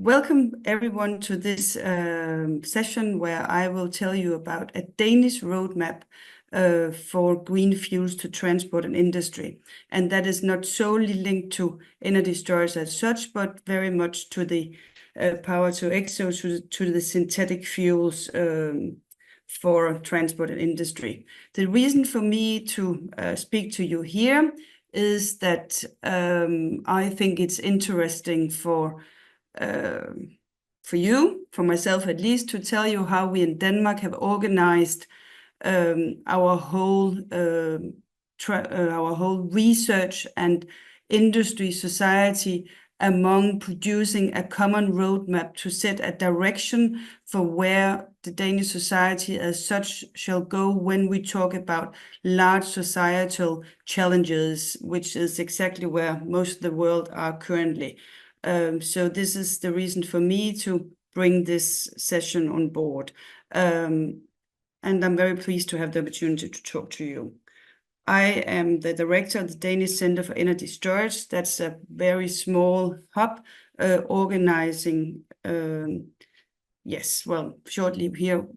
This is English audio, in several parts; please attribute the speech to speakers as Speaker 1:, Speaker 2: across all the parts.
Speaker 1: welcome everyone to this session where I will tell you about a Danish roadmap for green fuels to transport and industry. And that is not solely linked to energy storage as such, but very much to the power to X, so to the synthetic fuels for transport and industry. The reason for me to speak to you here is that I think it's interesting for you, for myself at least, to tell you how we in Denmark have organized our whole research and industry society among producing a common roadmap to set a direction for where the Danish society as such shall go when we talk about large societal challenges, which is exactly where most of the world are currently. So this is the reason for me to bring this session on board. And I'm very pleased to have the opportunity to talk to you. I am the director of the Danish Center for Energy Storage. That's a very small hub organizing, shortly here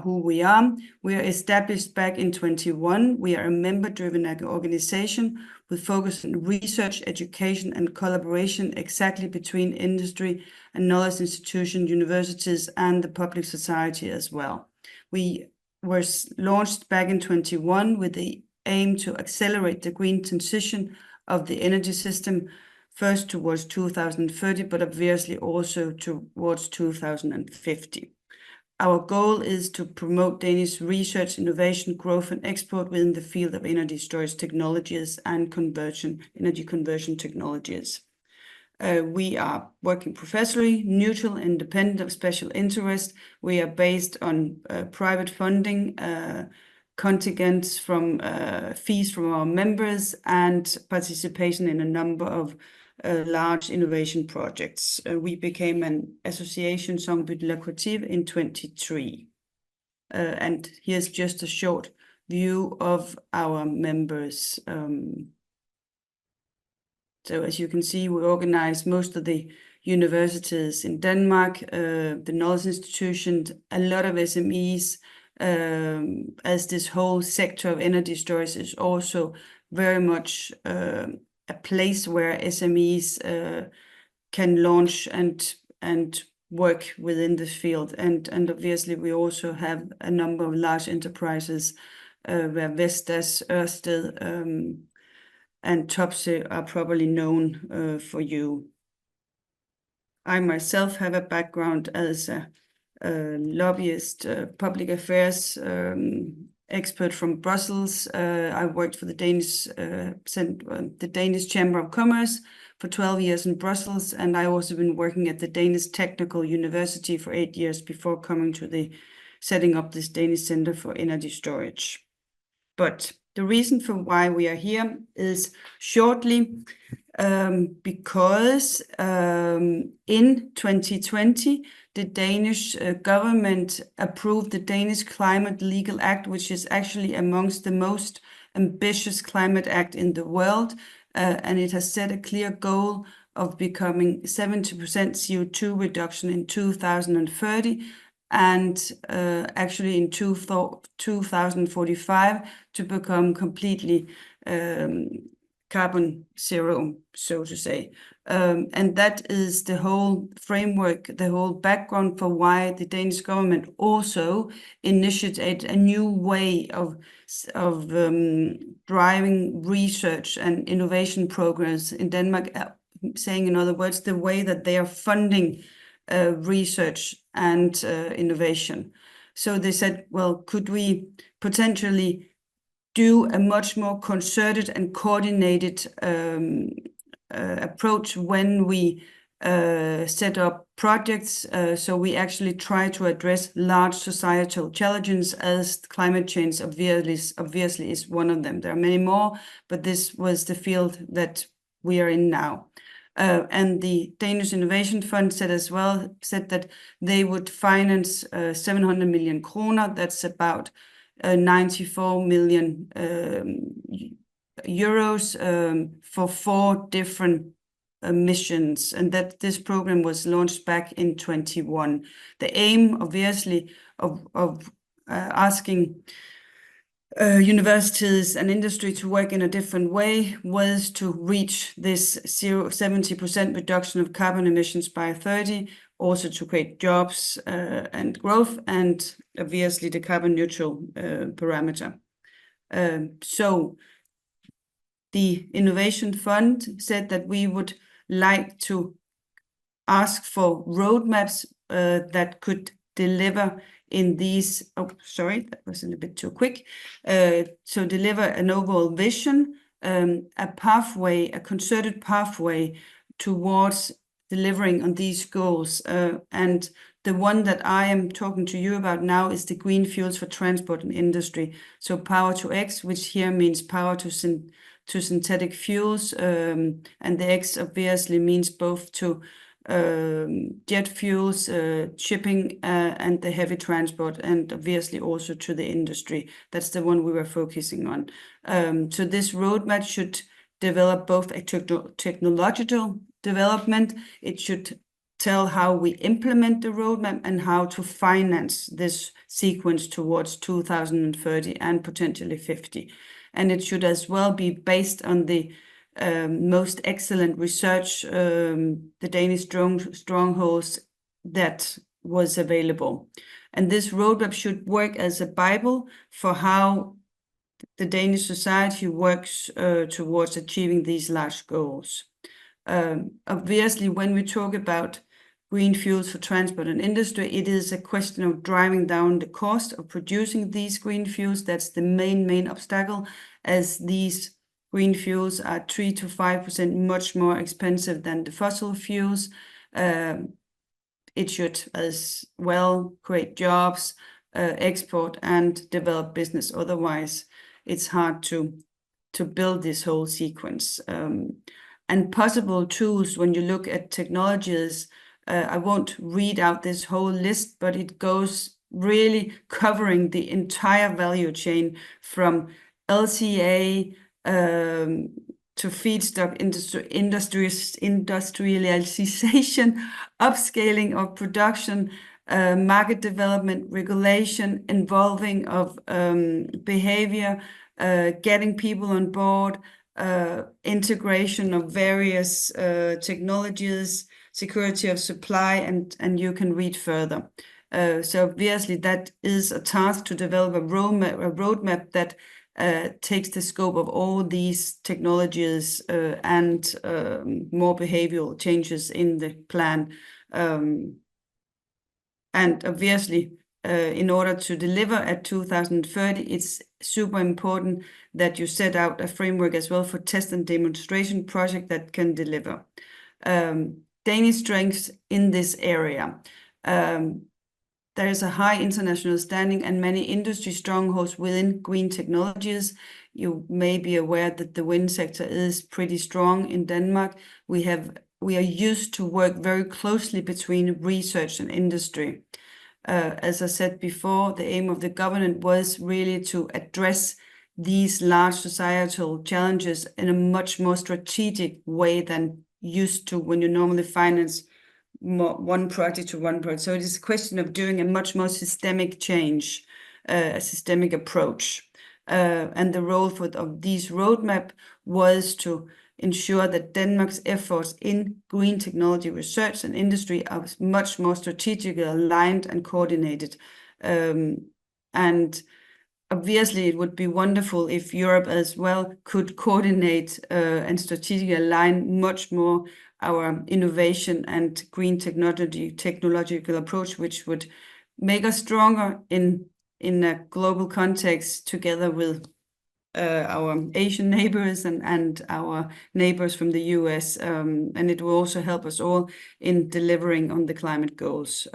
Speaker 1: who we are. We are established back in 2021. We are a member-driven organization with focus on research, education, and collaboration exactly between industry and knowledge institutions, universities, and the public society as well. We were launched back in 2021 with the aim to accelerate the green transition of the energy system, first towards 2030, but obviously also towards 2050. Our goal is to promote Danish research, innovation, growth, and export within the field of energy storage technologies and energy conversion technologies. We are working professionally, neutral, independent of special interest. We are based on private funding, contingents from fees from our members, and participation in a number of large innovation projects. We became an association Songbyt Lucrative in 2023. And here's just a short view of our members. So as you can see, we organize most of the universities in Denmark, the knowledge institutions, a lot of SMEs, as this whole sector of energy storage is also very much a place where SMEs can launch and work within this field. And obviously we also have a number of large enterprises where Vestas, Ørsted, and Topsøe are probably known for you. I myself have a background as a lobbyist, public affairs expert from Brussels. I worked for the Danish Chamber of Commerce for 12 years in Brussels, and I also been working at the Danish Technical University for 8 years before coming to setting up this Danish Center for Energy Storage. But the reason for why we are here is shortly because in 2020, the Danish government approved the Danish Climate Legal Act, which is actually amongst the most ambitious climate act in the world. And it has set a clear goal of becoming 70% CO2 reduction in 2030. And actually in 2045 to become completely carbon zero, so to say. And that is the whole framework, the whole background for why the Danish government also initiated a new way of driving research and innovation programs in Denmark, saying in other words, the way that they are funding research and innovation. So they said, well, could we potentially do a much more concerted and coordinated approach when we set up projects, so we actually try to address large societal challenges, as climate change obviously is one of them. There are many more, but this was the field that we are in now. And the Danish Innovation Fund said that they would finance 700 million kroner. That's about 94 million euros for 4 different emissions, and that this program was launched back in 21. The aim, obviously, of asking universities and industry to work in a different way was to reach this 70% reduction of carbon emissions by 30, also to create jobs and growth, and obviously the carbon neutral parameter. So the Innovation Fund said that we would like to ask for roadmaps that could deliver in these, oh, sorry, that was a little bit too quick. So deliver an overall vision, a pathway, a concerted pathway towards delivering on these goals. And the one that I am talking to you about now is the green fuels for transport and industry. So power to X, which here means power to synthetic fuels, and the X obviously means both to jet fuels, shipping, and the heavy transport, and obviously also to the industry. That's the one we were focusing on. So this roadmap should develop both a technological development. It should tell how we implement the roadmap and how to finance this sequence towards 2030 and potentially 50. And it should as well be based on the most excellent research, the Danish strongholds that was available. And this roadmap should work as a Bible for how the Danish society works towards achieving these large goals. Obviously, when we talk about green fuels for transport and industry, it is a question of driving down the cost of producing these green fuels. That's the main obstacle, as these green fuels are 3 to 5% much more expensive than the fossil fuels. It should as well create jobs, export and develop business. Otherwise, it's hard to build this whole sequence. And possible tools, when you look at technologies, I won't read out this whole list, but it goes really covering the entire value chain from LCA to feedstock industrialization, upscaling of production, market development, regulation, involving of behavior, getting people on board, integration of various technologies, security of supply, and you can read further. So obviously that is a task to develop a roadmap that takes the scope of all these technologies and more behavioral changes in the plan. And obviously, in order to deliver at 2030, it's super important that you set out a framework as well for test and demonstration project that can deliver. Danish strengths in this area. There is a high international standing and many industry strongholds within green technologies. You may be aware that the wind sector is pretty strong in Denmark. We are used to work very closely between research and industry. As I said before, the aim of the government was really to address these large societal challenges in a much more strategic way than used to when you normally finance one project to one project. So it is a question of doing a much more systemic change, a systemic approach. And the role of these roadmap was to ensure that Denmark's efforts in green technology research and industry are much more strategically aligned and coordinated. And obviously, it would be wonderful if Europe as well could coordinate and strategically align much more our innovation and green technological approach, which would make us stronger in a global context together with our Asian neighbors and our neighbors from the US. And it will also help us all in delivering on the climate goals.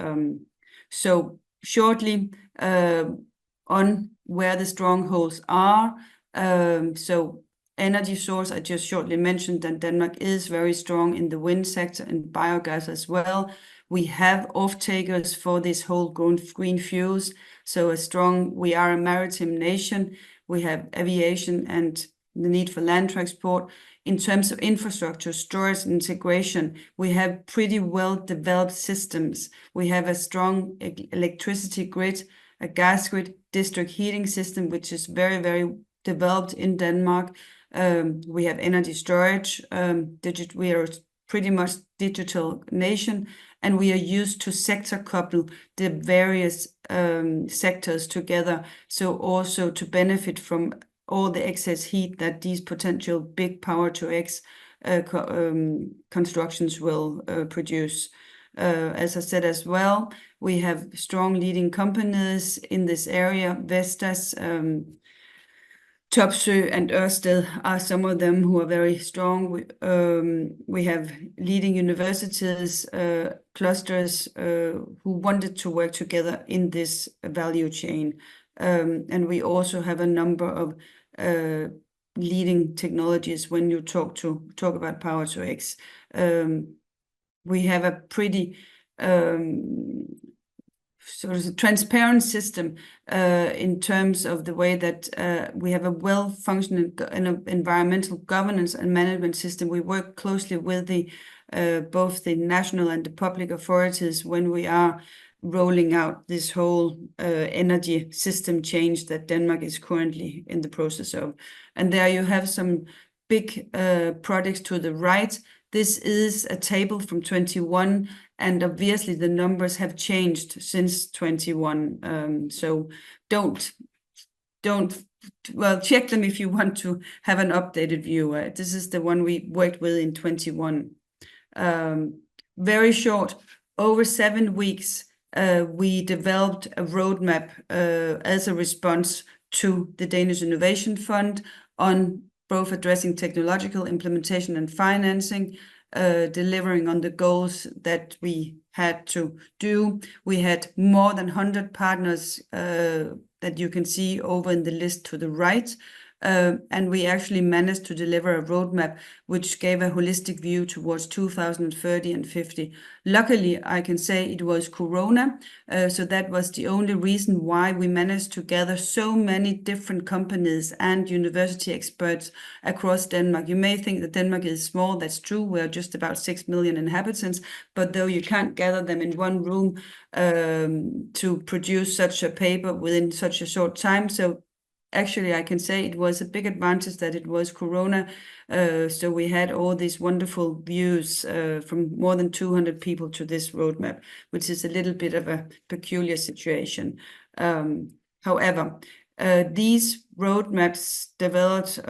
Speaker 1: So shortly, on where the strongholds are. So energy source, I just shortly mentioned that Denmark is very strong in the wind sector and biogas as well. We have off-takers for this whole green fuels. So we are a maritime nation. We have aviation and the need for land transport. in terms of infrastructure, storage, and integration, we have pretty well-developed systems. We have a strong electricity grid, a gas grid, district heating system, which is very, very developed in Denmark. We have energy storage. We are pretty much digital nation, and we are used to sector couple the various sectors together. So also to benefit from all the excess heat that these potential big power to X constructions will produce. As I said as well, we have strong leading companies in this area. Vestas, Topsø and Ørsted are some of them who are very strong. We have leading universities, clusters who wanted to work together in this value chain. And we also have a number of leading technologies when you talk about power to X. We have a pretty sort of a transparent system in terms of the way that we have a well-functioning environmental governance and management system. We work closely with both the national and the public authorities when we are rolling out this whole energy system change that Denmark is currently in the process of. And there you have some big projects to the right. This is a table from 21, and obviously the numbers have changed since 21. So well, check them if you want to have an updated view. This is the one we worked with in 21. Very short, over 7 weeks, we developed a roadmap as a response to the Danish Innovation Fund on both addressing technological implementation and financing, delivering on the goals that we had to do. We had more than 100 partners that you can see over in the list to the right. And we actually managed to deliver a roadmap which gave a holistic view towards 2030 and 50. Luckily, I can say it was Corona, so that was the only reason why we managed to gather so many different companies and university experts across Denmark. You may think that Denmark is small, that's true, we're just about 6 million inhabitants, but though you can't gather them in one room to produce such a paper within such a short time. So actually, I can say it was a big advantage that it was Corona. So we had all these wonderful views from more than 200 people to this roadmap, which is a little bit of a peculiar situation. However, these roadmaps developed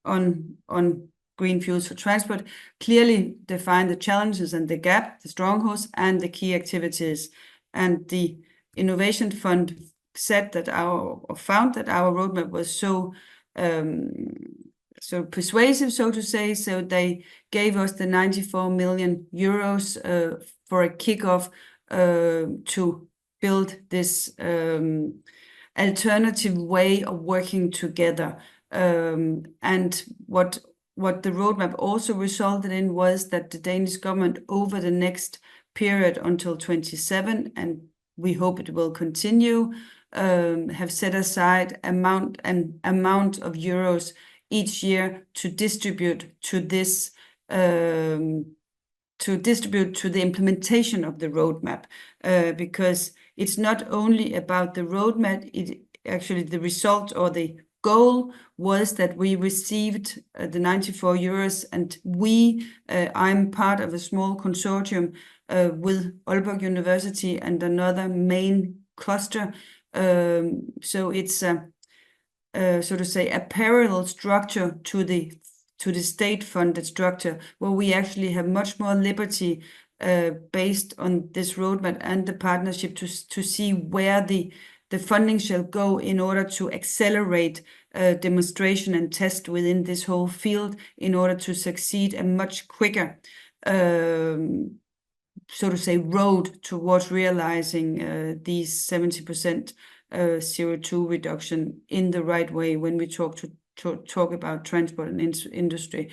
Speaker 1: on green fuels for transport clearly define the challenges and the gap, the strongholds, and the key activities. And the Innovation Fund found that our roadmap was so persuasive, so to say. So they gave us the 94 million euros for a kickoff to build this alternative way of working together. And what the roadmap also resulted in was that the Danish government over the next period until 27, and we hope it will continue, have set aside amount of euros each year to distribute to this to the implementation of the roadmap, because it's not only about the roadmap. It actually, the result or the goal was that we received the 94 euros, and I'm part of a small consortium with Aalborg University and another main cluster. So it's so to say a parallel structure to the state-funded structure, where we actually have much more liberty based on this roadmap and the partnership to see where the funding shall go in order to accelerate demonstration and test within this whole field in order to succeed a much quicker so to say road towards realizing these 70% CO2 reduction in the right way when we talk about transport and industry.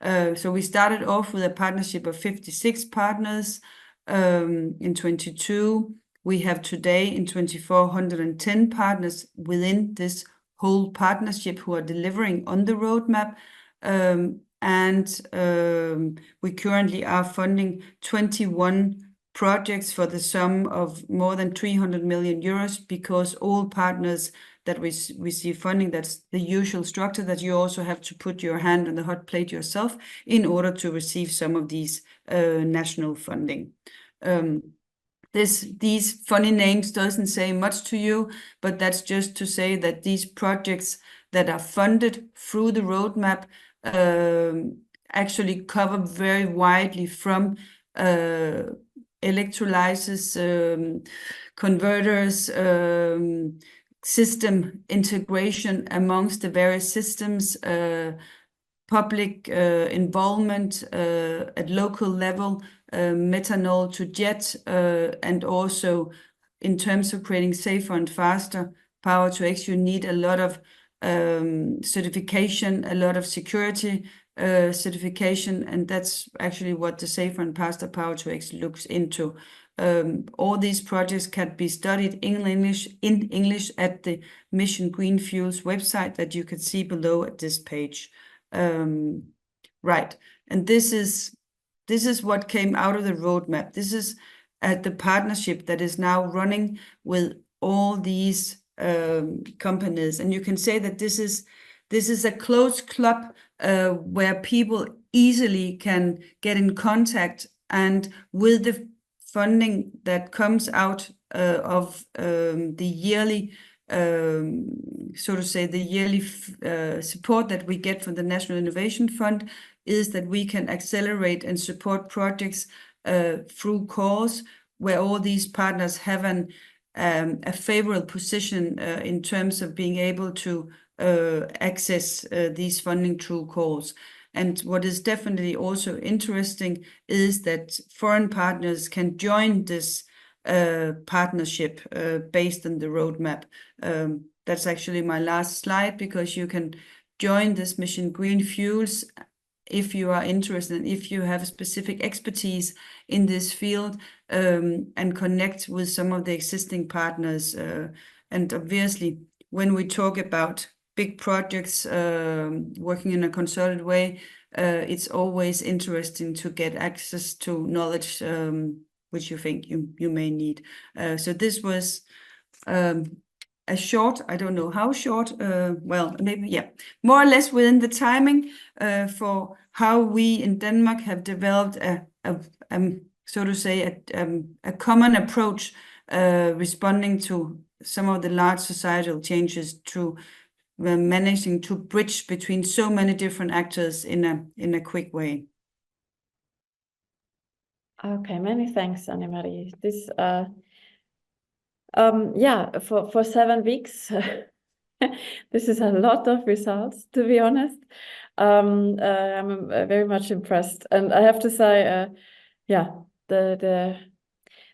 Speaker 1: So we started off with a partnership of 56 partners in 22. We have today in 24 110 partners within this whole partnership who are delivering on the roadmap. We currently are funding 21 projects for the sum of more than 300 million euros, because all partners that receive funding, that's the usual structure, that you also have to put your hand on the hot plate yourself in order to receive some of these national funding. These funny names doesn't say much to you, but that's just to say that these projects that are funded through the roadmap actually cover very widely, from electrolysis, converters, system integration amongst the various systems, public involvement at local level, methanol to jet, and also in terms of creating safer and faster power to X, you need a lot of certification, a lot of security certification, and that's actually what the safer and faster power to X looks into. All these projects can be studied in English at the Mission Green Fuels website that you can see below at this page. Right, and this is what came out of the roadmap. This is the partnership that is now running with all these companies, and you can say that this is a closed club where people easily can get in contact, and with the funding that comes out of the yearly, so to say, the yearly support that we get from the National Innovation Fund, is that we can accelerate and support projects through calls where all these partners have a favorable position in terms of being able to access these funding through calls. And what is definitely also interesting is that foreign partners can join this partnership based on the roadmap. That's actually my last slide, because you can join this Mission Green Fuels if you are interested and if you have specific expertise in this field, and connect with some of the existing partners. And obviously, when we talk about big projects working in a concerted way, it's always interesting to get access to knowledge which you think you may need. So this was a short, I don't know how short, well, maybe, yeah, more or less within the timing for how we in Denmark have developed so to say, a common approach responding to some of the large societal changes, to managing to bridge between so many different actors in a quick way.
Speaker 2: Okay, many thanks, Anne-Marie. This yeah, for 7 weeks, this is a lot of results, to be honest. I'm very much impressed, and I have to say, yeah,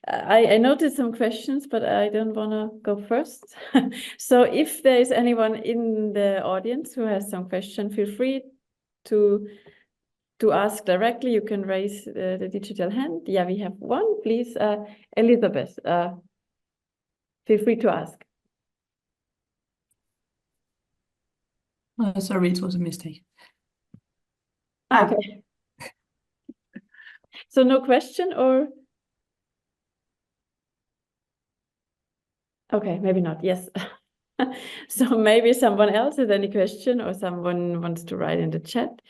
Speaker 2: I noted some questions, but I don't want to go first. So if there is anyone in the audience who has some question, feel free to ask directly. You can raise the digital hand. Yeah, we have one, please. Elizabeth, feel free to ask.
Speaker 3: Sorry, it was a mistake.
Speaker 2: Okay. So no question, or? Okay, maybe not. Yes. So maybe someone else has any question, or someone wants to write in the chat.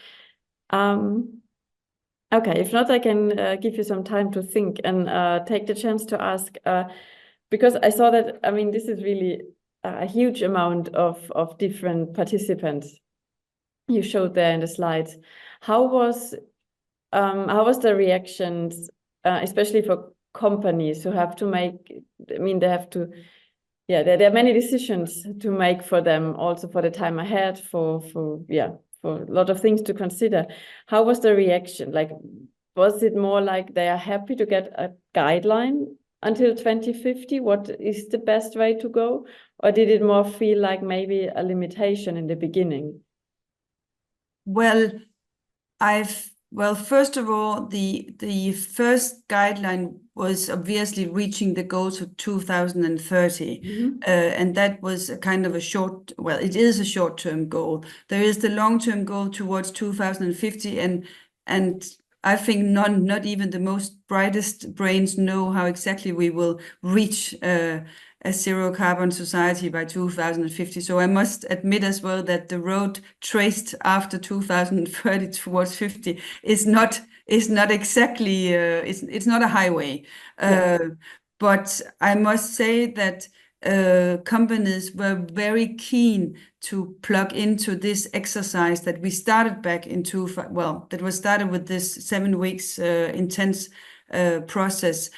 Speaker 2: Okay, if not, I can give you some time to think and take the chance to ask, because I saw that, I mean, this is really a huge amount of different participants you showed there in the slides. How was the reactions, especially for companies who have to make, I mean, they have to, yeah, there are many decisions to make for them, also for the time ahead, for a lot of things to consider. How was the reaction? Like, was it more like they are happy to get a guideline until 2050? What is the best way to go? Or did it more feel like maybe a limitation in the beginning?
Speaker 1: Well, I've Well, first of all, the first guideline was obviously reaching the goals of 2030. And that was a kind of a short, well, it is a short-term goal. There is the long-term goal towards 2050, and I think not even the most brightest brains know how exactly we will reach a zero carbon society by 2050. So I must admit as well that the road traced after 2030 towards 50 is not exactly it's not a highway. But I must say that companies were very keen to plug into this exercise that we started back in that was started with this 7 weeks intense process,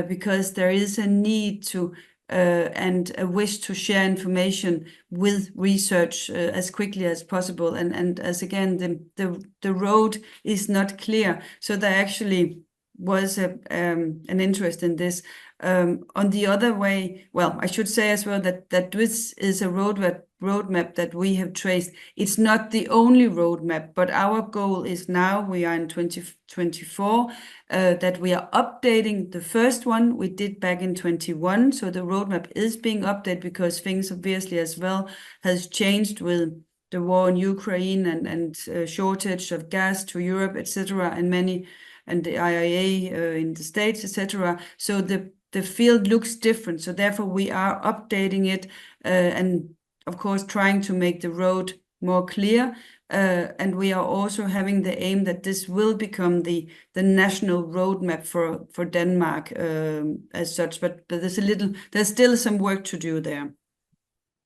Speaker 1: because there is a need to and a wish to share information with research as quickly as possible. And as again, the road is not clear. So there actually was an interest in this. On the other way, well, I should say as well that this is a roadmap that we have traced. It's not the only roadmap, but our goal is now, we are in 2024, that we are updating the first one we did back in 21. So the roadmap is being updated because things obviously as well has changed with the war in Ukraine and shortage of gas to Europe, etc., and the IEA in the States, etc. So the field looks different. So therefore we are updating it and of course trying to make the road more clear. And we are also having the aim that this will become the national roadmap for Denmark as such. But there's still some work to do there.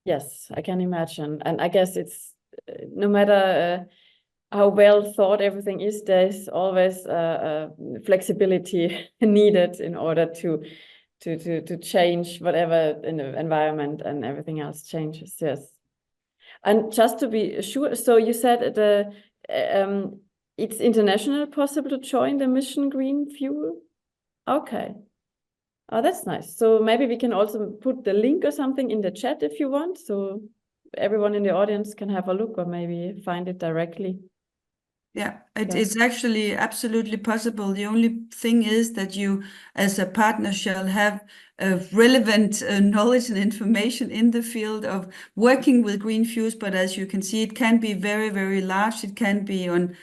Speaker 2: Yes, I can imagine. And I guess it's no matter how well thought everything is, there's always flexibility needed in order to change whatever in the environment and everything else changes. Yes. And just to be sure, so you said it's international possible to join the Mission Green Fuel? Okay. Oh, that's nice. So maybe we can also put the link or something in the chat if you want, so everyone in the audience can have a look or maybe find it directly.
Speaker 1: Yeah, it's actually absolutely possible. The only thing is that you, as a partner, shall have relevant knowledge and information in the field of working with green fuels. But as you can see, it can be very, very large. It can be on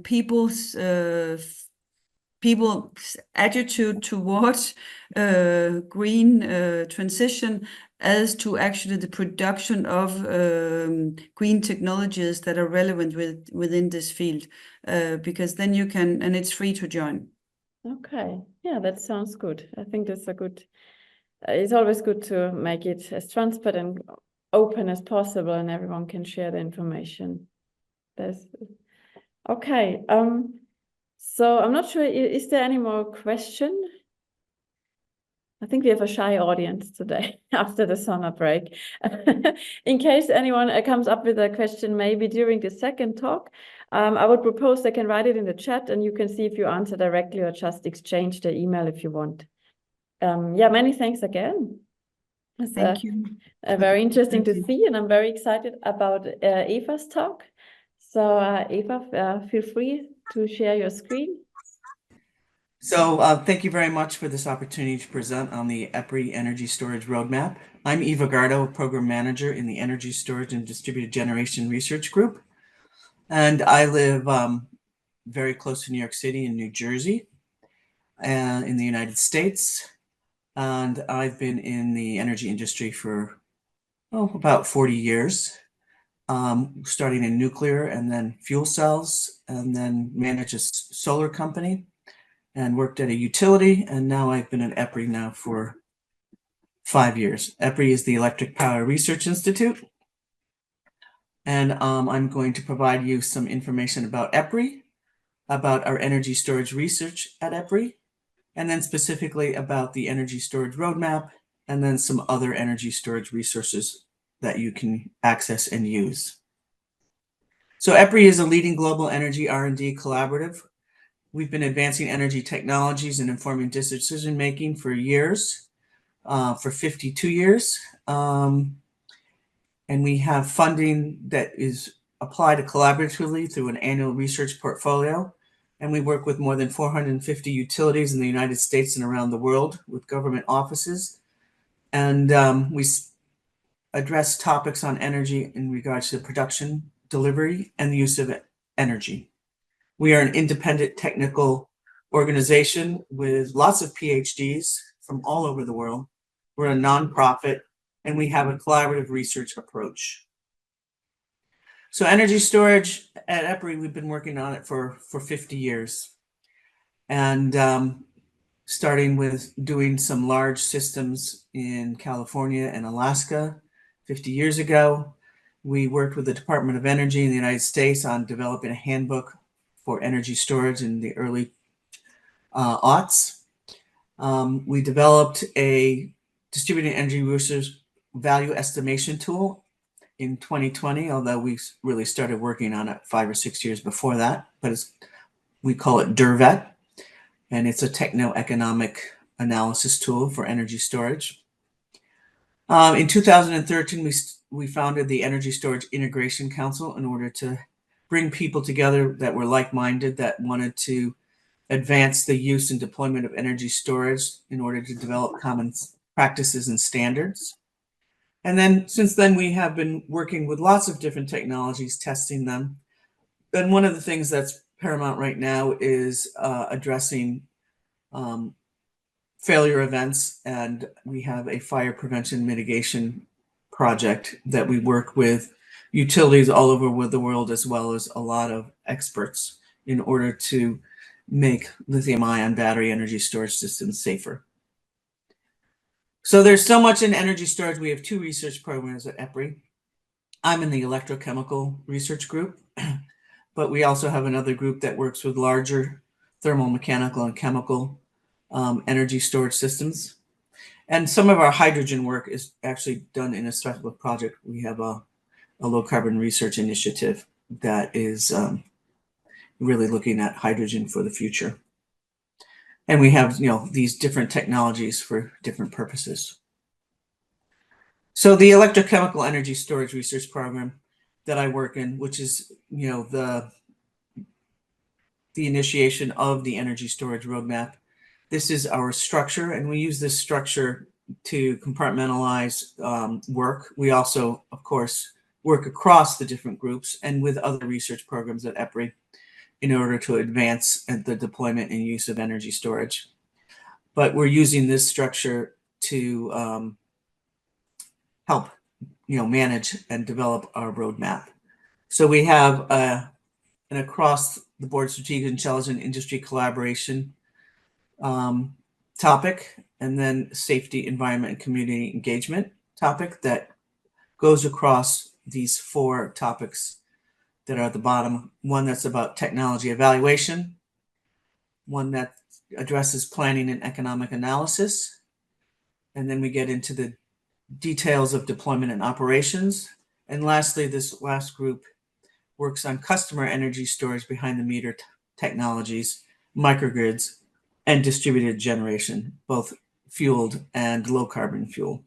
Speaker 1: people's attitude towards green transition, as to actually the production of green technologies that are relevant within this field, because then you can, and it's free to join.
Speaker 2: Okay, yeah, that sounds good. I think that's a good, it's always good to make it as transparent and open as possible and everyone can share the information. Okay, so I'm not sure, is there any more question? I think we have a shy audience today after the summer break. In case anyone comes up with a question, maybe during the second talk, I would propose they can write it in the chat and you can see if you answer directly or just exchange the email if you want. Yeah, many thanks again.
Speaker 1: Thank you.
Speaker 2: Very interesting to see, and I'm very excited about Eva's talk. So Eva, feel free to share your screen.
Speaker 3: So thank you very much for this opportunity to present on the EPRI Energy Storage Roadmap. I'm Eva Gardow, a Program Manager in the Energy Storage and Distributed Generation Research Group. And I live very close to New York City in New Jersey, in the United States. And I've been in the energy industry for about 40 years, starting in nuclear and then fuel cells, and then managed a solar company and worked at a utility, and now I've been at EPRI now for 5 years. EPRI is the Electric Power Research Institute, and I'm going to provide you some information about EPRI, about our energy storage research at EPRI, and then specifically about the energy storage roadmap, and then some other energy storage resources that you can access and use. So EPRI is a leading global energy R&D collaborative. We've been advancing energy technologies and informing decision-making for years, for 52 years. And we have funding that is apply to collaboratively through an annual research portfolio. And we work with more than 450 utilities in the United States and around the world with government offices. And we address topics on energy in regards to production, delivery, and the use of energy. We are an independent technical organization with lots of PhDs from all over the world. We're a nonprofit, and we have a collaborative research approach. So energy storage at EPRI, we've been working on it for 50 years. And starting with doing some large systems in California and Alaska 50 years ago. We worked with the Department of Energy in the United States on developing a handbook for energy storage in the early aughts. We developed a distributed energy resource value estimation tool in 2020, although we really started working on it 5 or 6 years before that, but we call it DERVET, and it's a techno-economic analysis tool for energy storage. In 2013, we founded the Energy Storage Integration Council in order to bring people together that were like-minded, that wanted to advance the use and deployment of energy storage in order to develop common practices and standards. And then since then, we have been working with lots of different technologies, testing them. And one of the things that's paramount right now is addressing failure events. And we have a fire prevention mitigation project that we work with utilities all over the world, as well as a lot of experts, in order to make lithium-ion battery energy storage systems safer. So there's so much in energy storage. We have 2 research programs at EPRI. I'm in the electrochemical research group, but we also have another group that works with larger thermal, mechanical, and chemical energy storage systems. And some of our hydrogen work is actually done in a special project. We have a low carbon research initiative that is really looking at hydrogen for the future. And we have, these different technologies for different purposes. So the electrochemical energy storage research program that I work in, which is, the initiation of the energy storage roadmap. This is our structure, and we use this structure to compartmentalize work. We also, of course, work across the different groups and with other research programs at EPRI in order to advance the deployment and use of energy storage. But we're using this structure to help, manage and develop our roadmap. So we have an across-the-board strategic intelligent industry collaboration topic, and then safety, environment, and community engagement topic that goes across these 4 topics that are at the bottom. One that's about technology evaluation, one that addresses planning and economic analysis, and then we get into the details of deployment and operations. And lastly, this last group works on customer energy storage behind the meter technologies, microgrids, and distributed generation, both fueled and low carbon fuel.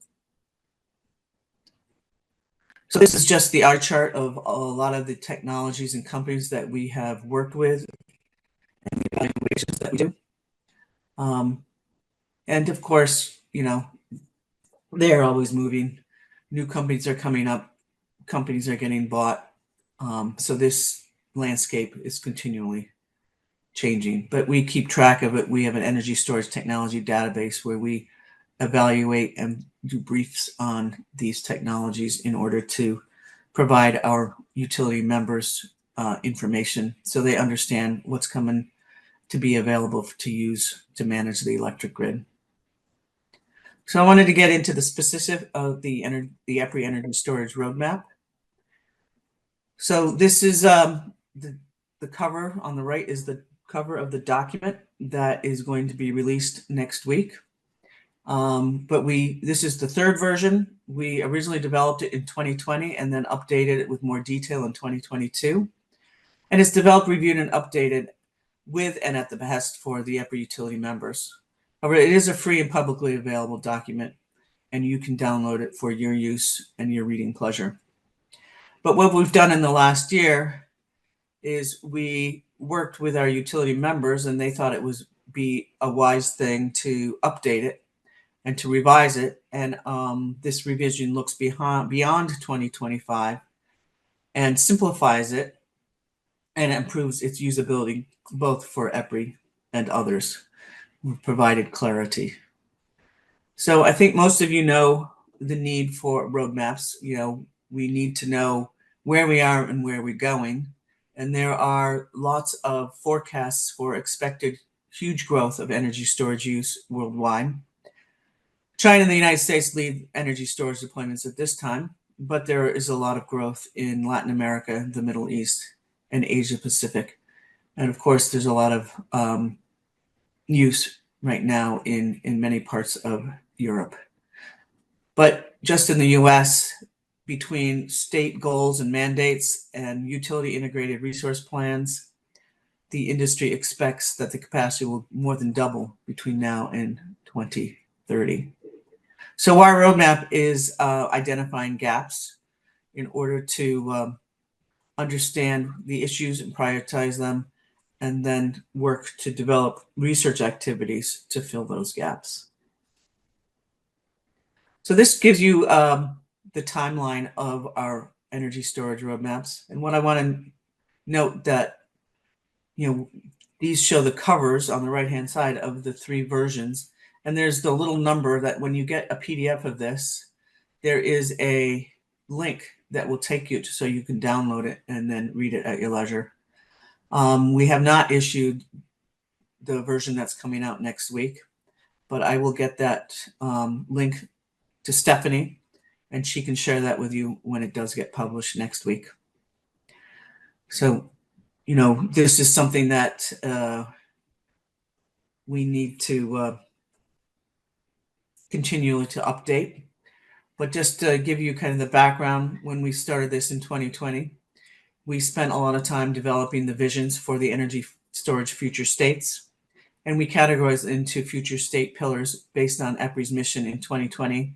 Speaker 3: So this is just the eye chart of a lot of the technologies and companies that we have worked with and the evaluations that we do. And of course, they are always moving. New companies are coming up. Companies are getting bought. So this landscape is continually changing, but we keep track of it. We have an energy storage technology database where we evaluate and do briefs on these technologies in order to provide our utility members information so they understand what's coming to be available to use to manage the electric grid. So I wanted to get into the specifics of the EPRI Energy Storage Roadmap. So this is the cover on the right is the cover of the document that is going to be released next week. But this is the 3rd version. We originally developed it in 2020 and then updated it with more detail in 2022. And it's developed, reviewed, and updated with and at the behest for the EPRI utility members. However, it is a free and publicly available document, and you can download it for your use and your reading pleasure. But what we've done in the last year is we worked with our utility members, and they thought it was be a wise thing to update it and to revise it. And this revision looks beyond 2025 and simplifies it and improves its usability both for EPRI and others. We've provided clarity. So I think most of you know the need for roadmaps. You know, we need to know where we are and where we're going. And there are lots of forecasts for expected huge growth of energy storage use worldwide. China and the United States lead energy storage deployments at this time, but there is a lot of growth in Latin America, the Middle East, and Asia Pacific. And of course, there's a lot of use right now in many parts of Europe. But just in the US, between state goals and mandates and utility integrated resource plans, the industry expects that the capacity will more than double between now and 2030. So our roadmap is identifying gaps in order to understand the issues and prioritize them, and then work to develop research activities to fill those gaps. So this gives you the timeline of our energy storage roadmaps. And what I want to note that, you know, these show the covers on the right-hand side of the 3 versions. And there's the little number that when you get a PDF of this, there is a link that will take you to, so you can download it and then read it at your leisure. We have not issued the version that's coming out next week, but I will get that link to Stephanie, and she can share that with you when it does get published next week. So, you know, this is something that we need to continually to update. But just to give you kind of the background, when we started this in 2020, we spent a lot of time developing the visions for the energy storage future states. And we categorized into future state pillars based on EPRI's mission in 2020,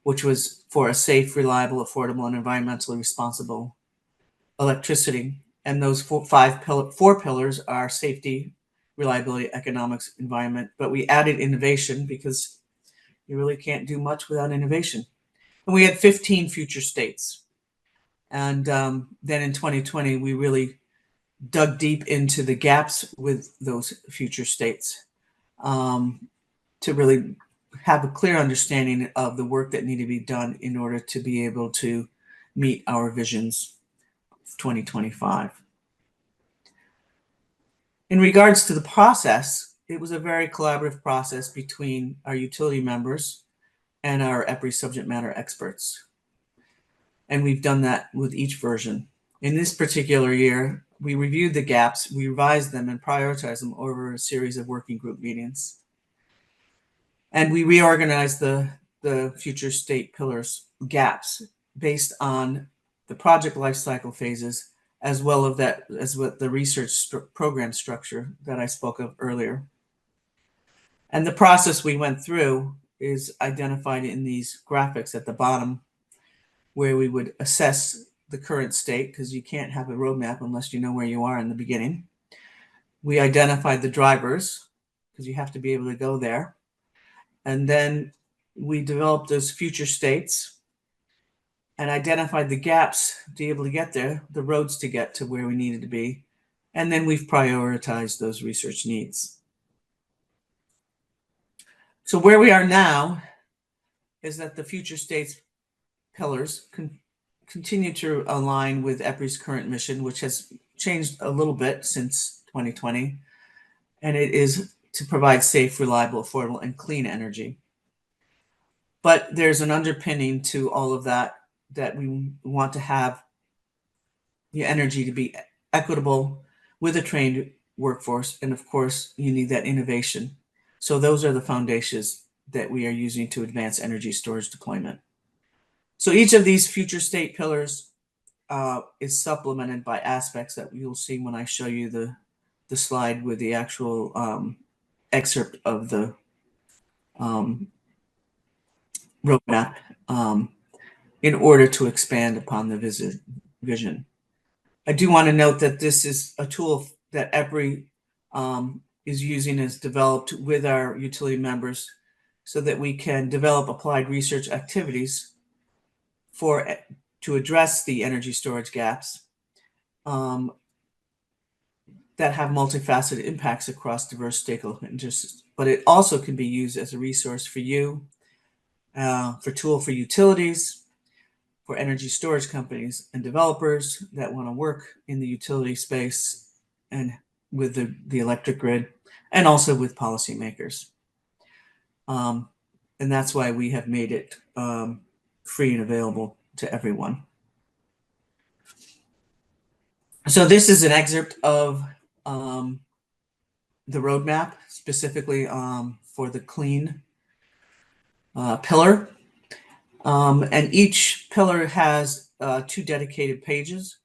Speaker 3: which was for a safe, reliable, affordable, and environmentally responsible electricity. And those four pillars are safety, reliability, economics, environment. But we added innovation because you really can't do much without innovation. And we had 15 future states. And then in 2020, we really dug deep into the gaps with those future states to really have a clear understanding of the work that needed to be done in order to be able to meet our visions of 2025. In regards to the process, it was a very collaborative process between our utility members and our EPRI subject matter experts. And we've done that with each version. In this particular year, we reviewed the gaps, we revised them, and prioritized them over a series of working group meetings. And we reorganized the future state pillars gaps based on the project lifecycle phases, as well as with the research program structure that I spoke of earlier. And the process we went through is identified in these graphics at the bottom, where we would assess the current state, because you can't have a roadmap unless you know where you are in the beginning. We identified the drivers, because you have to be able to go there. And then we developed those future states and identified the gaps to be able to get there, the roads to get to where we needed to be. And then we've prioritized those research needs. So where we are now is that the future states pillars continue to align with EPRI's current mission, which has changed a little bit since 2020. And it is to provide safe, reliable, affordable, and clean energy. But there's an underpinning to all of that, that we want to have the energy to be equitable with a trained workforce. And of course, you need that innovation. So those are the foundations that we are using to advance energy storage deployment. So each of these future state pillars is supplemented by aspects that you'll see when I show you the slide with the actual excerpt of the roadmap in order to expand upon the vision. I do want to note that this is a tool that EPRI is using, is developed with our utility members so that we can develop applied research activities to address the energy storage gaps that have multifaceted impacts across diverse stakeholder interests. But it also can be used as a resource for you, tool for utilities, for energy storage companies and developers that want to work in the utility space and with the electric grid, and also with policymakers. And that's why we have made it free and available to everyone. So this is an excerpt of the roadmap, specifically for the clean pillar. And each pillar has 2 dedicated pages.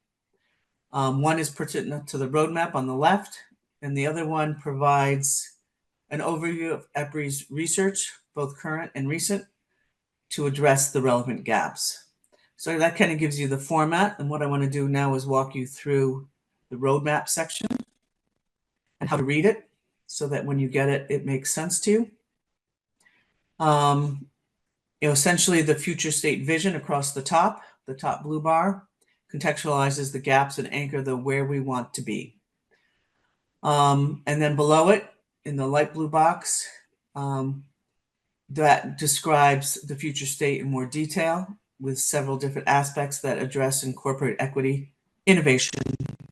Speaker 3: One is pertinent to the roadmap on the left, and the other one provides an overview of EPRI's research, both current and recent, to address the relevant gaps. So that kind of gives you the format, and what I want to do now is walk you through the roadmap section and how to read it so that when you get it, it makes sense to you. Essentially the future state vision across the top blue bar, contextualizes the gaps and anchor the where we want to be. And then below it, in the light blue box, that describes the future state in more detail with several different aspects that address and incorporate equity, innovation,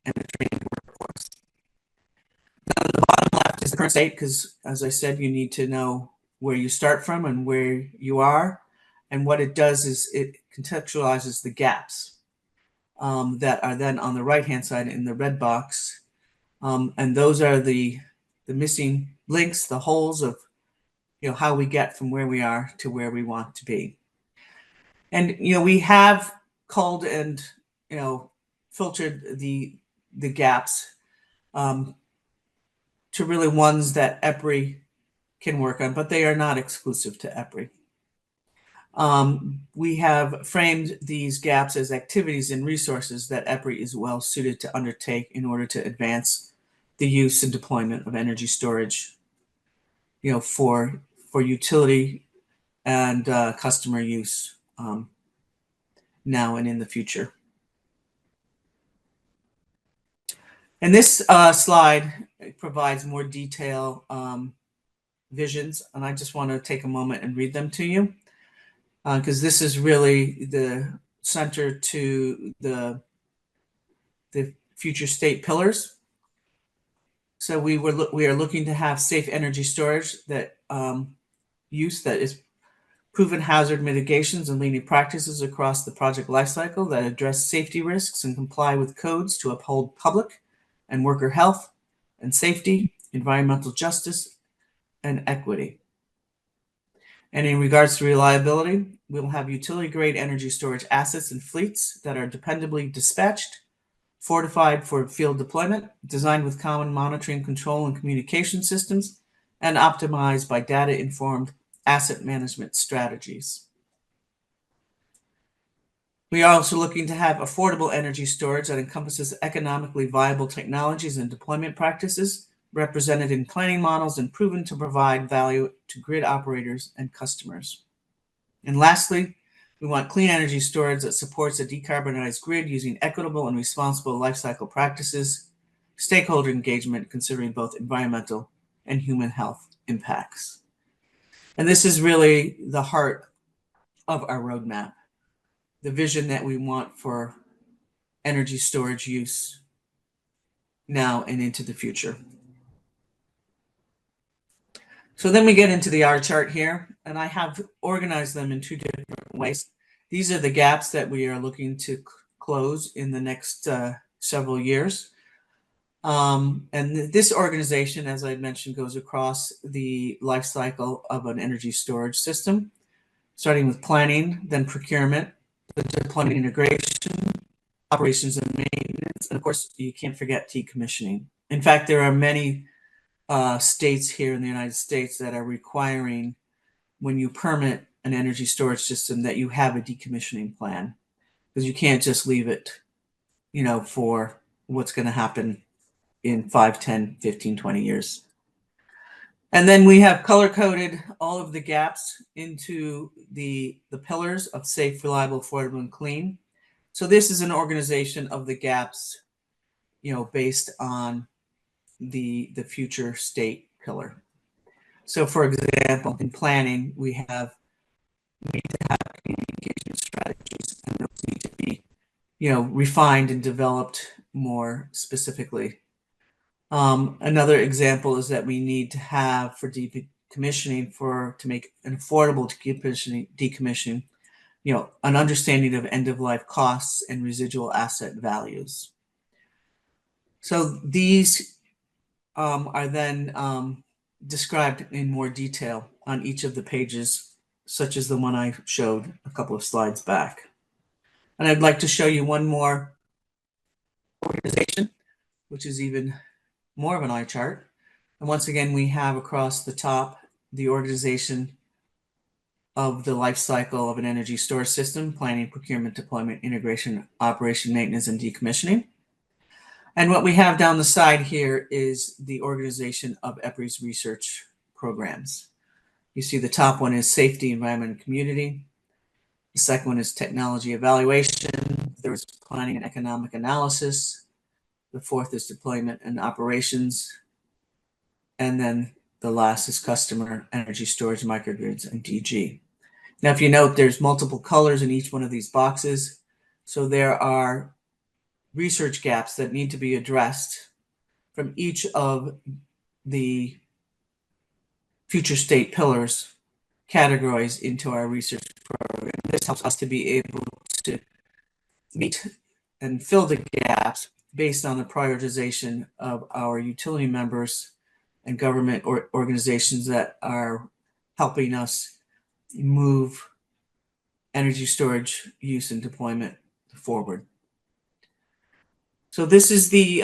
Speaker 3: and a trained workforce. Now, the bottom left is the current state, because as I said, you need to know where you start from and where you are. And what it does is it contextualizes the gaps that are then on the right-hand side in the red box. And those are the missing links, the holes of how we get from where we are to where we want to be. And we have culled and filtered the gaps to really ones that EPRI can work on, but they are not exclusive to EPRI. We have framed these gaps as activities and resources that EPRI is well suited to undertake in order to advance the use and deployment of energy storage, for utility and customer use now and in the future. And this slide provides more detail visions, and I just want to take a moment and read them to you, because this is really the center to the future state pillars. So we are looking to have safe energy storage that use that is proven hazard mitigations and leading practices across the project lifecycle that address safety risks and comply with codes to uphold public and worker health and safety, environmental justice, and equity. And in regards to reliability, we will have utility-grade energy storage assets and fleets that are dependably dispatched, fortified for field deployment, designed with common monitoring, control, and communication systems, and optimized by data-informed asset management strategies. We are also looking to have affordable energy storage that encompasses economically viable technologies and deployment practices represented in planning models and proven to provide value to grid operators and customers. And lastly, we want clean energy storage that supports a decarbonized grid using equitable and responsible lifecycle practices, stakeholder engagement considering both environmental and human health impacts. And this is really the heart of our roadmap, the vision that we want for energy storage use now and into the future. So then we get into the R chart here, and I have organized them in 2 different ways. These are the gaps that we are looking to close in the next several years. And this organization, as I mentioned, goes across the life cycle of an energy storage system, starting with planning, then procurement, the deployment integration, operations and maintenance, and of course, you can't forget decommissioning. In fact, there are many states here in the United States that are requiring, when you permit an energy storage system, that you have a decommissioning plan, because you can't just leave it for what's going to happen in 5, 10, 15, 20 years. And then we have color-coded all of the gaps into the pillars of safe, reliable, affordable, and clean. So this is an organization of the gaps, based on the future state pillar. So for example, in planning, we need to have communication strategies, and those need to be, refined and developed more specifically. Another example is that we need to have for decommissioning, to make an affordable decommissioning, an understanding of end-of-life costs and residual asset values. So these are then described in more detail on each of the pages, such as the one I showed a couple of slides back. And I'd like to show you one more organization, which is even more of an eye chart. And once again, we have across the top the organization of the life cycle of an energy storage system: planning, procurement, deployment, integration, operation, maintenance, and decommissioning. And what we have down the side here is the organization of EPRI's research programs. You see the top one is safety, environment, and community. The second one is technology evaluation. The third is planning and economic analysis. The fourth is deployment and operations. And then the last is customer, energy storage, microgrids, and DG. Now, if you note, there's multiple colors in each one of these boxes. So there are research gaps that need to be addressed from each of the future state pillars categories into our research program. This helps us to be able to meet and fill the gaps based on the prioritization of our utility members and government organizations that are helping us move energy storage use and deployment forward. So this is the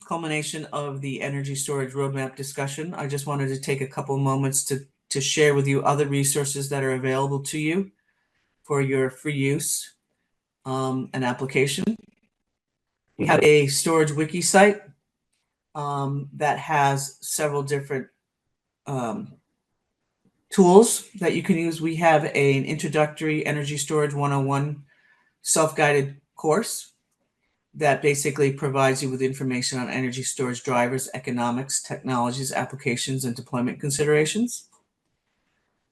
Speaker 3: culmination of the energy storage roadmap discussion. I just wanted to take a couple moments to share with you other resources that are available to you for your free use and application. We have a storage wiki site that has several different tools that you can use. We have an introductory energy storage 101 self-guided course that basically provides you with information on energy storage drivers, economics, technologies, applications, and deployment considerations.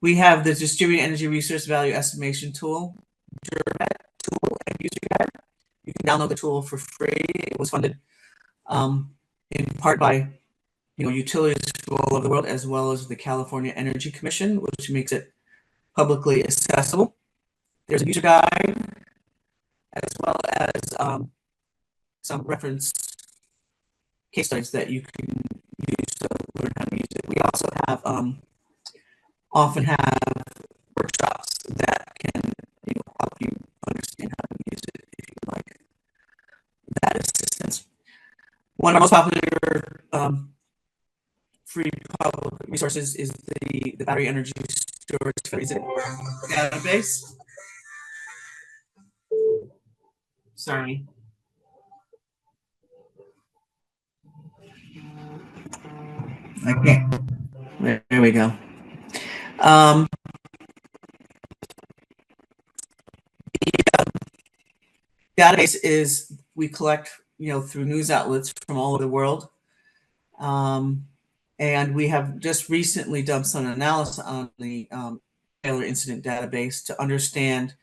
Speaker 3: We have the Distributed Energy Resource Value Estimation tool, tool and user guide. You can download the tool for free. It was funded in part by utilities all over the world, as well as the California Energy Commission, which makes it publicly accessible. There's a user guide, as well as some reference case studies that you can use to learn how to use it. We also have often have workshops that can help you understand how to use it if you like that assistance. One of our most popular free public resources is the battery energy storage database. Sorry. Okay, there we go. The database is, we collect, through news outlets from all over the world. And we have just recently done some analysis on the Taylor incident database to understand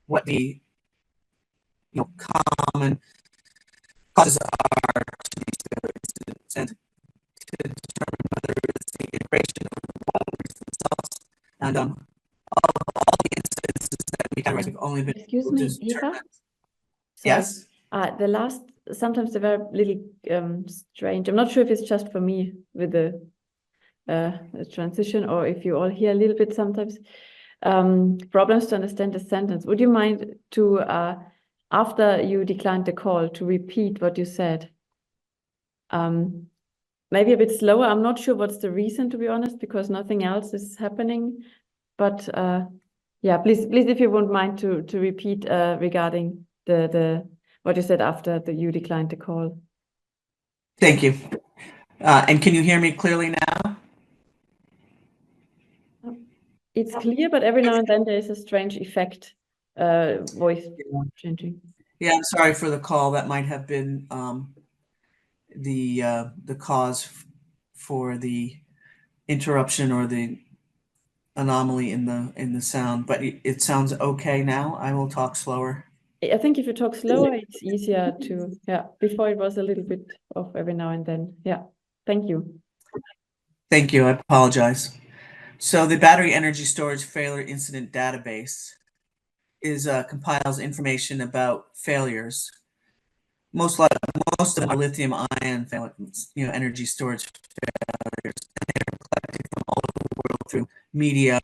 Speaker 3: what the common causes are to these Taylor incidents, and to determine whether it's the integration or themselves. And all the incidents that we categorize have only been.
Speaker 2: Excuse me, Eva?
Speaker 3: Yes.
Speaker 2: The last, sometimes they were a little strange. I'm not sure if it's just for me with the transition, or if you all hear a little bit sometimes. Problems to understand the sentence. Would you mind to, after you declined the call, to repeat what you said? Maybe a bit slower. I'm not sure what's the reason, to be honest, because nothing else is happening. But yeah, please, if you won't mind to repeat regarding what what you said after you declined the call.
Speaker 3: Thank you. And can you hear me clearly now?
Speaker 2: It's clear, but every now and then there is a strange effect, voice changing.
Speaker 3: Yeah, I'm sorry for the call. That might have been the cause for the interruption or the anomaly in the sound. But it sounds okay now. I will talk slower.
Speaker 2: I think if you talk slower, it's easier to, yeah, before it was a little bit off every now and then. Yeah, thank you.
Speaker 3: Thank you. I apologize. So the Battery Energy Storage Failure Incident Database compiles information about failures. Most of them are lithium-ion failures, energy storage failures, and they are collected from all over the world through media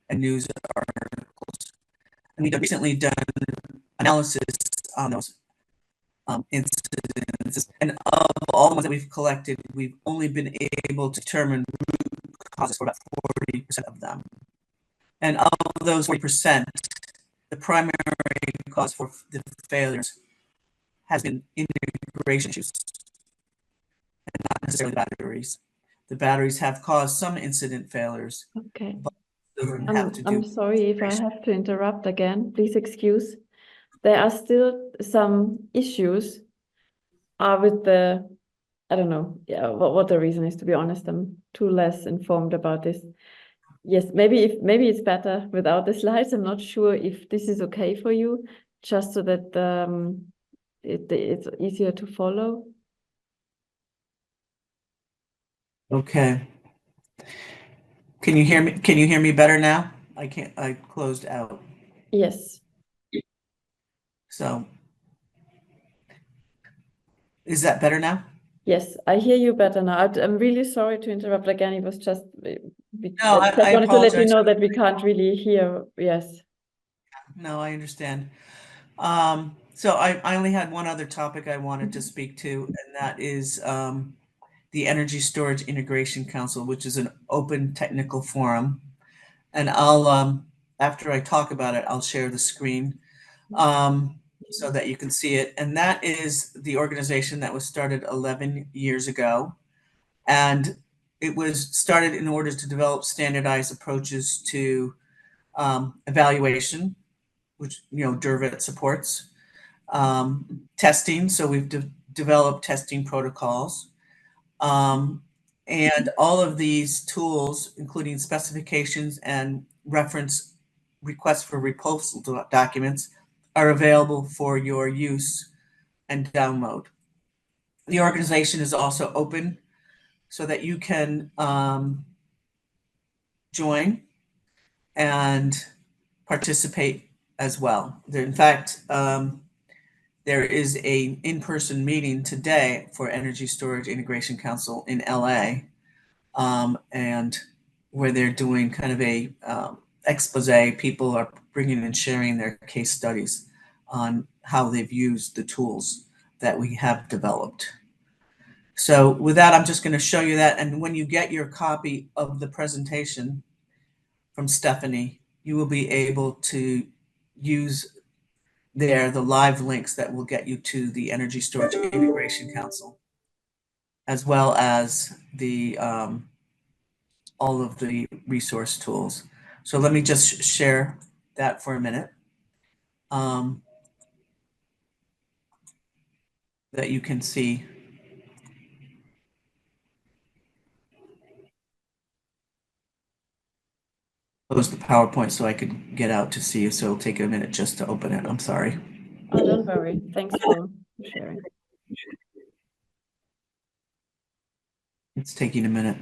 Speaker 3: and news articles. And we've recently done analysis on those incidents, and of all the ones that we've collected, we've only been able to determine root causes for about 40% of them. And of those 40%, the primary cause for the failures has been integration issues, and not necessarily batteries. The batteries have caused some incident failures.
Speaker 2: Okay.
Speaker 3: But
Speaker 2: I'm sorry if I have to interrupt again. Please excuse. There are still some issues with the, I don't know, yeah, what the reason is, to be honest. I'm too less informed about this. Yes, maybe it's better without the slides. I'm not sure if this is okay for you, just so that it's easier to follow.
Speaker 3: Okay. Can you hear me? Can you hear me better now? I closed out.
Speaker 2: Yes.
Speaker 3: So is that better now?
Speaker 2: Yes, I hear you better now. I'm really sorry to interrupt again. It was just, I
Speaker 3: I
Speaker 2: wanted to let you
Speaker 3: apologize.
Speaker 2: know that we can't really hear. Yes.
Speaker 3: No, I understand. So I only had one other topic I wanted to speak to, and that is the Energy Storage Integration Council, which is an open technical forum. And I'll, after I talk about it, I'll share the screen so that you can see it. And that is the organization that was started 11 years ago. And it was started in order to develop standardized approaches to evaluation, which, DERVIT supports, testing. So we've developed testing protocols. And all of these tools, including specifications and reference requests for proposal documents, are available for your use and download. The organization is also open so that you can join and participate as well. In fact, there is an in-person meeting today for Energy Storage Integration Council in LA, and where they're doing kind of a expose. People are bringing and sharing their case studies on how they've used the tools that we have developed. So with that, I'm just going to show you that. And when you get your copy of the presentation from Stephanie, you will be able to use the live links that will get you to the Energy Storage Integration Council, as well as the all of the resource tools. So let me just share that for a minute, that you can see. Close the PowerPoint so I could get out to see you, so it'll take a minute just to open it. I'm sorry.
Speaker 2: Oh, don't worry. Thanks for sharing.
Speaker 3: It's taking a minute.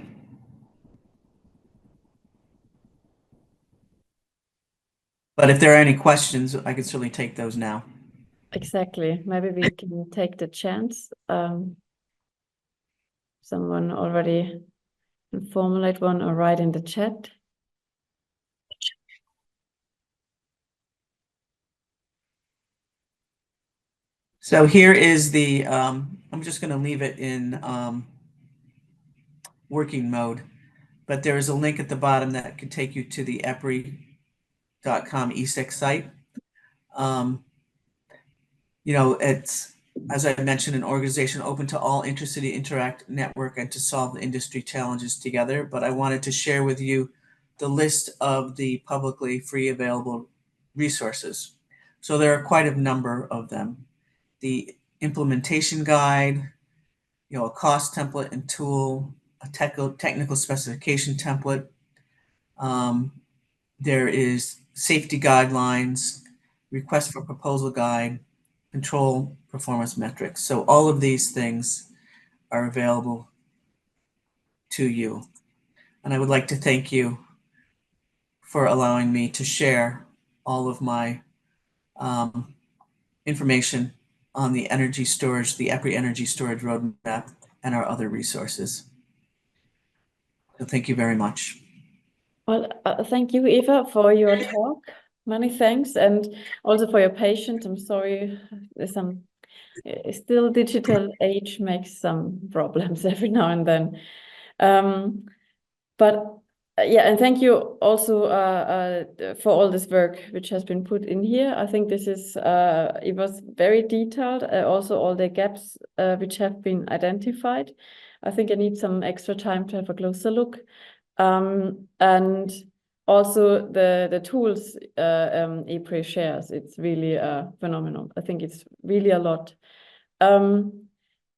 Speaker 3: But if there are any questions, I can certainly take those now.
Speaker 2: Exactly. Maybe we can take the chance. Someone already can formulate one or write in the chat.
Speaker 3: So here is the, I'm just going to leave it in working mode, but there is a link at the bottom that can take you to the EPRI.com ESIC site. it's, as I mentioned, an organization open to all intercity interact network and to solve the industry challenges together. But I wanted to share with you the list of the publicly free available resources. So there are quite a number of them. The implementation guide, a cost template and tool, a technical specification template. There is safety guidelines, request for proposal guide, control performance metrics. So all of these things are available to you. And I would like to thank you for allowing me to share all of my information on the energy storage, the EPRI energy storage roadmap, and our other resources. So thank you very much.
Speaker 2: Well, thank you, Eva, for your talk. Many thanks, and also for your patience. I'm sorry, there's some still digital age makes some problems every now and then. But yeah, and thank you also for all this work which has been put in here. I think this is it was very detailed. Also, all the gaps which have been identified. I think I need some extra time to have a closer look. And also the tools EPRI shares, it's really phenomenal. I think it's really a lot.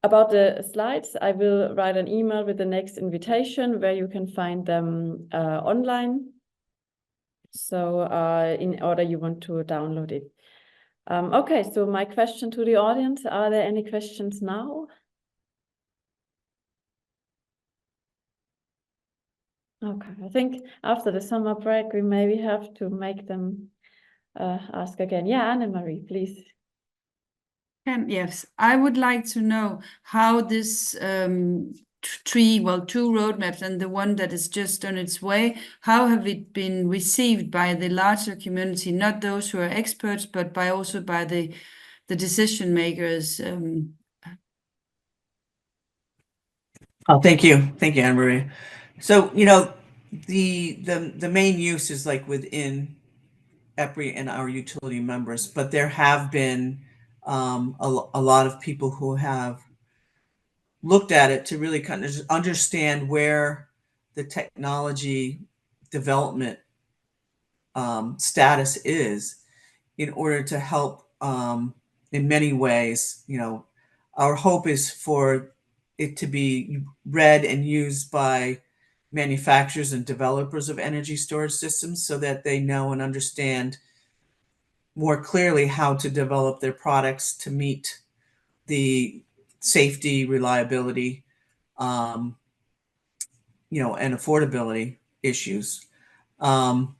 Speaker 2: About the slides, I will write an email with the next invitation where you can find them online. So in order you want to download it. Okay, so my question to the audience, are there any questions now? Okay, I think after the summer break, we maybe have to make them ask again. Yeah, Anne-Marie, please.
Speaker 1: Yes, I would like to know how this two roadmaps and the one that is just on its way, how have it been received by the larger community, not those who are experts, but also by the decision makers?
Speaker 3: Oh, thank you, Anne-Marie. So the main use is like within EPRI and our utility members, but there have been a lot of people who have looked at it to really kind of understand where the technology development status is in order to help in many ways. Our hope is for it to be read and used by manufacturers and developers of energy storage systems so that they know and understand more clearly how to develop their products to meet the safety, reliability, and affordability issues. And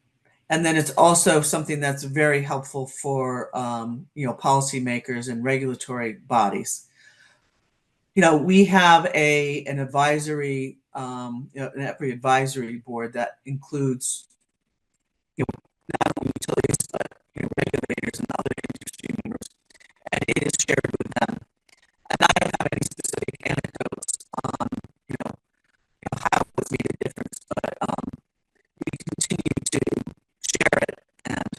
Speaker 3: then it's also something that's very helpful for policymakers and regulatory bodies. We have an advisory, an EPRI advisory board that includes not only utilities but regulators and other industry members, and it is shared with them. And I don't have any specific anecdotes on how it's made a difference, but we continue to share it and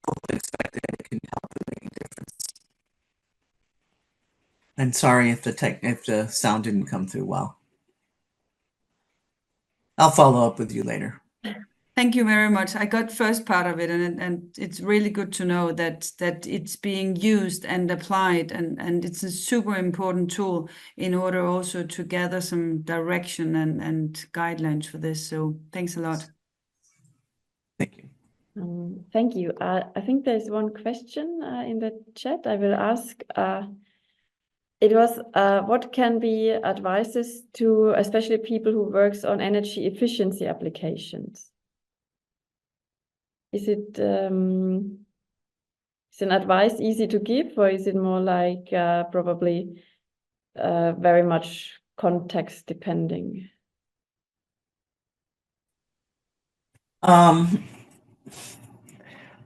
Speaker 3: hopefully expect that it can help in making a difference. And sorry if the sound didn't come through well. I'll follow up with you later.
Speaker 1: Thank you very much. I got first part of it, and it's really good to know that it's being used and applied, and it's a super important tool in order also to gather some direction and guidelines for this. So thanks a lot.
Speaker 3: Thank you.
Speaker 2: Thank you. I think there's one question in the chat. I will ask. It was what can be advices to especially people who works on energy efficiency applications? Is it an advice easy to give, or is it more like probably very much context depending?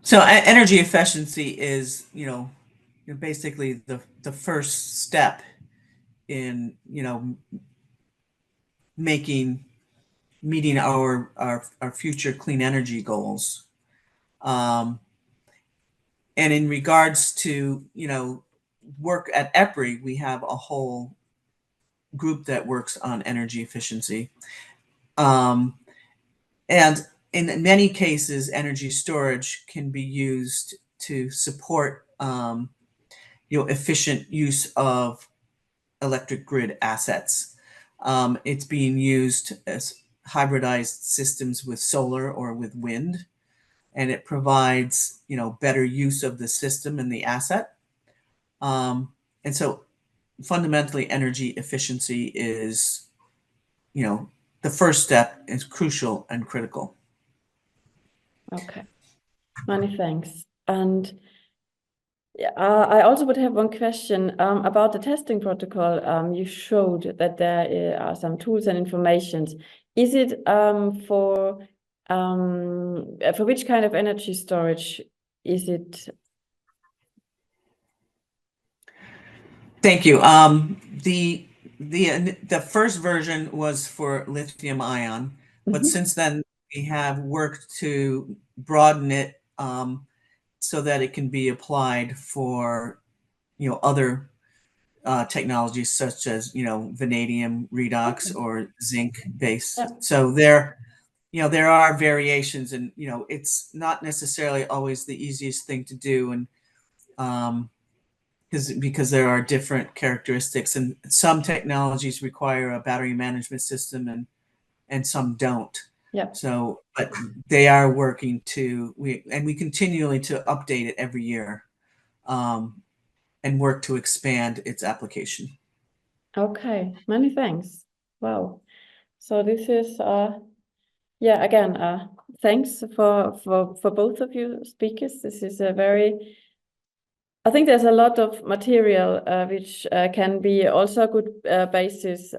Speaker 3: So energy efficiency is, basically the first step in, meeting our future clean energy goals. And in regards to, work at EPRI, we have a whole group that works on energy efficiency. And in many cases, energy storage can be used to support efficient use of electric grid assets. It's being used as hybridized systems with solar or with wind, and it provides better use of the system and the asset. And so fundamentally, energy efficiency is, the first step is crucial and critical.
Speaker 2: Okay, many thanks. And I also would have one question about the testing protocol. You showed that there are some tools and informations. Is it for which kind of energy storage is it?
Speaker 3: Thank you. The first version was for lithium ion, but since then we have worked to broaden it so that it can be applied for other technologies such as vanadium redox or zinc based.
Speaker 2: Yeah.
Speaker 3: So there are variations, and it's not necessarily always the easiest thing to do, and because there are different characteristics, and some technologies require a battery management system and some don't.
Speaker 2: Yeah.
Speaker 3: So, but they are working we continually to update it every year, and work to expand its application.
Speaker 2: Okay, many thanks. Wow. So this is yeah, again, thanks for both of you speakers. This is a I think there's a lot of material which can be also a good basis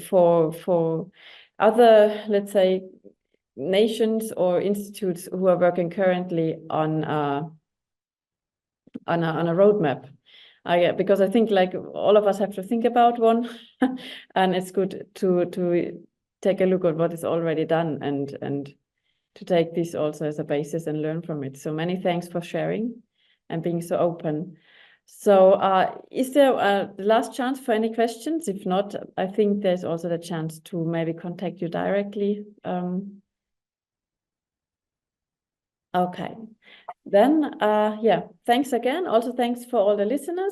Speaker 2: for other, let's say, nations or institutes who are working currently on a roadmap. Because I think like all of us have to think about one, and it's good to take a look at what is already done and to take this also as a basis and learn from it. So many thanks for sharing and being so open. So is there the last chance for any questions? If not, I think there's also the chance to maybe contact you directly. Okay, then yeah, thanks again. Also thanks for all the listeners.